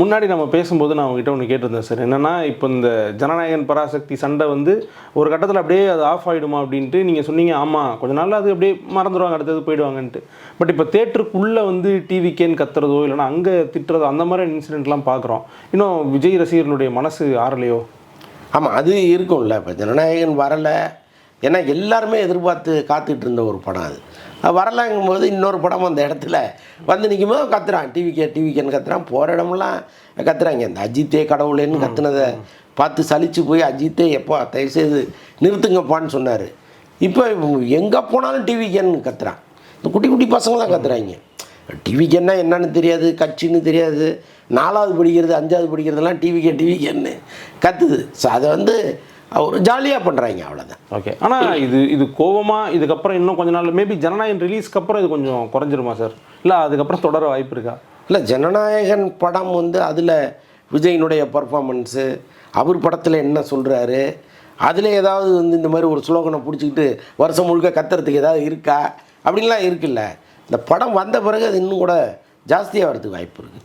முன்னாடி நம்ம பேசும்போது நான் உங்ககிட்ட ஒன்று கேட்டிருந்தேன் சார். என்னன்னா, இப்போ இந்த ஜனநாயகன் பராசக்தி சண்டை வந்து ஒரு கட்டத்தில் அப்படியே அது ஆஃப் ஆகிடுமா அப்படின்ட்டு நீங்கள் சொன்னீங்க. ஆமாம், கொஞ்ச நாள் அது அப்படியே மறந்துடுவாங்க, அடுத்தது போயிடுவாங்கன்ட்டு. பட் இப்போ தேட்டருக்குள்ளே வந்து டிவிக்கேன்னு கத்துறதோ இல்லைனா அங்கே திட்டுறதோ அந்த மாதிரி இன்சிடென்ட்லாம் பார்க்குறோம். இன்னும் விஜய் ரசிகர்களுடைய மனசு ஆறலையோ? ஆமாம், அது இருக்கும்ல. இப்போ ஜனநாயகன் வரலை, ஏன்னா எல்லாருமே எதிர்பார்த்து காத்துட்டு இருந்த ஒரு படம் அது. வரலைங்கும்போது இன்னொரு படம் அந்த இடத்துல வந்து நிற்கும்போது கத்துறான், டிவிக்கேன்னு கத்துறான். போகிற இடமெல்லாம் கத்துறாங்க. இந்த அஜித்தே கடவுளேன்னு கத்துனதை பார்த்து சலிச்சு போய் அஜித்தே எப்போ தயவுசெய்து நிறுத்துங்கப்பான்னு சொன்னார். இப்போ எங்கே போனாலும் டிவிக்கேன்னு கத்துறான். இந்த குட்டி குட்டி பசங்க தான் கத்துறாங்க. டிவிக்கேன்னா என்னன்னு தெரியாது, கட்சின்னு தெரியாது. 4வது படிக்கிறது 5வது படிக்கிறதெல்லாம் டிவிக்கேன்னு கத்துது. ஸோ அதை வந்து ஒரு ஜாலியாக பண்ணுறாங்க, அவ்வளோதான். ஓகே. ஆனால் இது கோவமாக இதுக்கப்புறம் இன்னும் கொஞ்ச நாள் மேபி ஜனநாயகன் ரிலீஸ்க்கு அப்புறம் இது கொஞ்சம் குறைஞ்சிருமா சார்? இல்லை அதுக்கப்புறம் தொடர வாய்ப்பு இருக்கா? இல்லை, ஜனநாயகன் படம் வந்து அதில் விஜயினுடைய பர்ஃபார்மன்ஸு, அவர் படத்தில் என்ன சொல்கிறாரு, அதில் ஏதாவது வந்து இந்த மாதிரி ஒரு ஸ்லோகனை பிடிச்சிக்கிட்டு வருஷம் முழுக்க கத்துறதுக்கு ஏதாவது இருக்கா அப்படின்லாம் இருக்குல்ல. இந்த படம் வந்த பிறகு அது இன்னும் கூட ஜாஸ்தியாக வரதுக்கு வாய்ப்பு இருக்குது.